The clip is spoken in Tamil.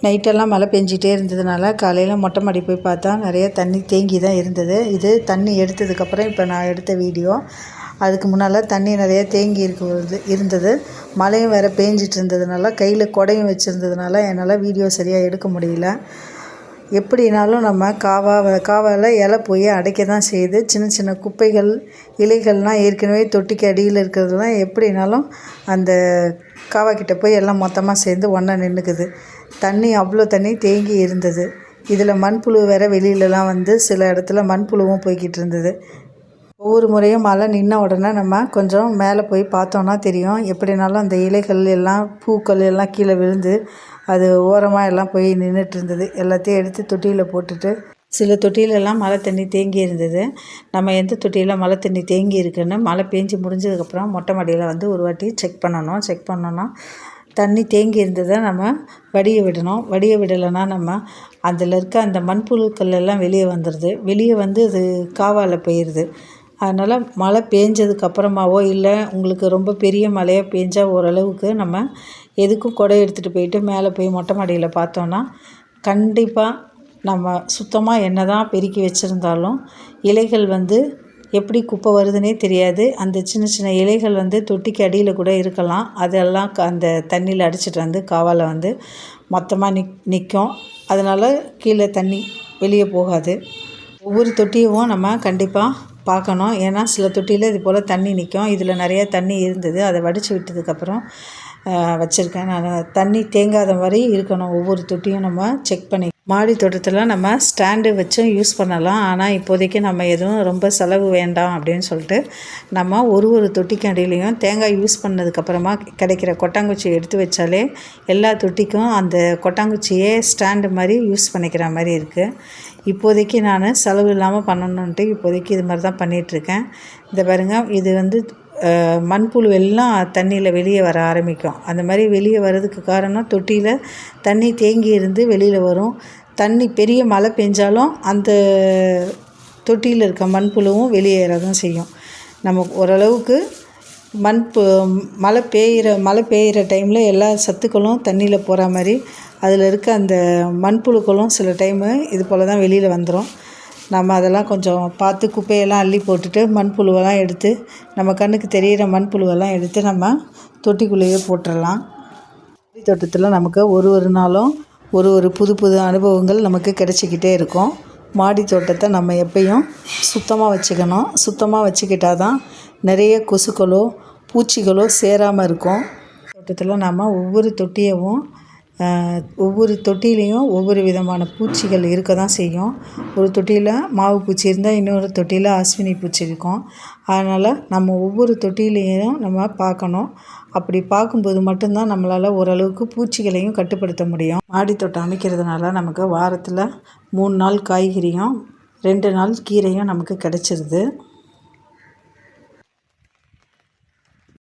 நைட்டெல்லாம் மழை பெஞ்சிட்டே இருந்ததுனால காலையில் மொட்டை மாடி போய் பார்த்தா நிறைய தண்ணி தேங்கி தான் இருந்தது. இது தண்ணி எடுத்ததுக்கப்புறம் இப்போ நான் எடுத்த வீடியோ. அதுக்கு முன்னால் தண்ணி நிறைய தேங்கி இருந்தது. மழையும் வேறு பேஞ்சிட்டு இருந்ததுனால கையில் குடையும் வச்சுருந்ததுனால என்னால் வீடியோ சரியாக எடுக்க முடியல. எப்படினாலும் நம்ம காவாவில் இலை போய் அடைக்க தான் செய்யுது. சின்ன சின்ன குப்பைகள் இலைகள்லாம் ஏற்கனவே தொட்டிக்கு அடியில் இருக்கிறதுலாம் எப்படினாலும் அந்த காவாக்கிட்ட போய் எல்லாம் மொத்தமாக சேர்ந்து ஒன்றா நின்றுக்குது. தண்ணி அவ்வளோ தண்ணி தேங்கி இருந்தது. இதில் மண்புழு வேறு வெளியிலலாம் வந்து சில இடத்துல மண்புழுவும் போய்கிட்டு இருந்தது. ஒவ்வொரு முறையும் மழை நின்ன உடனே நம்ம கொஞ்சம் மேலே போய் பார்த்தோன்னா தெரியும். எப்படினாலும் அந்த இலைகள் எல்லாம் பூக்கள் எல்லாம் கீழே விழுந்து அது ஓரமாக எல்லாம் போய் நின்றுட்டு இருந்தது. எல்லாத்தையும் எடுத்து தொட்டியில் போட்டுட்டு சில தொட்டிலெல்லாம் மழை தண்ணி தேங்கி இருந்தது. நம்ம எந்த தொட்டியில் மழை தண்ணி தேங்கி இருக்குன்னு மழை பேஞ்சு முடிஞ்சதுக்கப்புறம் மொட்டை மாடியில் வந்து ஒரு வாட்டி செக் பண்ணோன்னா தண்ணி தேங்கி இருந்ததை நம்ம வடிய விடணும். வடிய விடலைன்னா நம்ம அதில் இருக்க அந்த மண்புழுக்கள் எல்லாம் வெளியே வந்துடுது. வெளியே வந்து அது காவால் போயிடுது. அதனால் மழை பேஞ்சதுக்கப்புறமாவோ இல்லை உங்களுக்கு ரொம்ப பெரிய மழையாக பேஞ்சால் ஓரளவுக்கு நம்ம எதுக்கும் குடை எடுத்துகிட்டு போயிட்டு மேலே போய் மொட்டை மாடியில் பார்த்தோன்னா கண்டிப்பாக நம்ம சுத்தமாக என்ன தான் பெருக்கி வச்சுருந்தாலும் இலைகள் வந்து எப்படி குப்பை வருதுன்னே தெரியாது. அந்த சின்ன சின்ன இலைகள் வந்து தொட்டிக்கு அடியில் கூட இருக்கலாம். அதெல்லாம் அந்த தண்ணியில் அடிச்சிட்டு வந்து காவால் வந்து மொத்தமாக நிற்கும். அதனால் கீழே தண்ணி வெளியே போகாது. ஒவ்வொரு தொட்டியும் நம்ம கண்டிப்பாக பார்க்கணும். ஏன்னா சில தொட்டியில் இது போல் தண்ணி நிற்கும். இதில் நிறையா தண்ணி இருந்தது. அதை வடித்து விட்டதுக்கப்புறம் வச்சுருக்கேன். நான் தண்ணி தேங்காத மாதிரி இருக்கணும். ஒவ்வொரு தொட்டியும் நம்ம செக் பண்ணி மாடி தோட்டத்தில் நம்ம ஸ்டாண்டு வச்சும் யூஸ் பண்ணலாம். ஆனால் இப்போதைக்கு நம்ம எதுவும் ரொம்ப செலவு வேண்டாம் அப்படின்னு சொல்லிட்டு நம்ம ஒரு தொட்டிக்கு அடியிலையும் தேங்காய் யூஸ் பண்ணதுக்கப்புறமா கிடைக்கிற கொட்டாங்குச்சி எடுத்து வச்சாலே எல்லா தொட்டிக்கும் அந்த கொட்டாங்குச்சியே ஸ்டாண்டு மாதிரி யூஸ் பண்ணிக்கிற மாதிரி இருக்குது. இப்போதைக்கு நான் செலவு இல்லாமல் பண்ணணுன்ட்டு இப்போதைக்கு இது மாதிரி தான் பண்ணிகிட்ருக்கேன். இந்த பாருங்கள், இது வந்து மண்புழு எல்லாம் தண்ணியில் வெளியே வர ஆரம்பிக்கும். அந்த மாதிரி வெளியே வர்றதுக்கு காரணம் தொட்டியில் தண்ணி தேங்கி இருந்து வெளியில் வரும். தண்ணி பெரிய மழை பெஞ்சாலும் அந்த தொட்டியில் இருக்க மண்புழுவும் வெளியேற தான் செய்யும். நம்ம ஓரளவுக்கு மழை பெய்கிற டைமில் எல்லா சத்துக்களும் தண்ணியில் போகிற மாதிரி அதில் இருக்க அந்த மண்புழுக்களும் சில டைமு இது போல் தான் வெளியில் வந்துடும். நம்ம அதெல்லாம் கொஞ்சம் பார்த்து குப்பையெல்லாம் அள்ளி போட்டுட்டு மண்புழுவெல்லாம் எடுத்து நம்ம கண்ணுக்கு தெரிகிற மண்புழுவெல்லாம் எடுத்து நம்ம தொட்டிக்குள்ளேயே போட்டுடலாம். மாடி தோட்டத்தில் நமக்கு ஒரு நாளும் ஒரு புது அனுபவங்கள் நமக்கு கிடைச்சிக்கிட்டே இருக்கும். மாடி தோட்டத்தை நம்ம எப்பயும் சுத்தமாக வச்சுக்கணும். சுத்தமாக வச்சுக்கிட்டால் தான் நிறைய கொசுக்களோ பூச்சிகளோ சேராமல் இருக்கும். தோட்டத்தில் நம்ம ஒவ்வொரு தொட்டிலையும் ஒவ்வொரு விதமான பூச்சிகள் இருக்க தான் செய்யும். ஒரு தொட்டியில் மாவு பூச்சி இருந்தால் இன்னொரு தொட்டியில் அஸ்வினி பூச்சி இருக்கும். அதனால் நம்ம ஒவ்வொரு தொட்டிலையும் நம்ம பார்க்கணும். அப்படி பார்க்கும்போது மட்டும்தான் நம்மளால் ஓரளவுக்கு பூச்சிகளையும் கட்டுப்படுத்த முடியும். மாடி தோட்டம் அமைக்கிறதுனால நமக்கு வாரத்தில் 3 நாள் காய்கறியும் 2 நாள் கீரையும் நமக்கு கிடச்சிருது.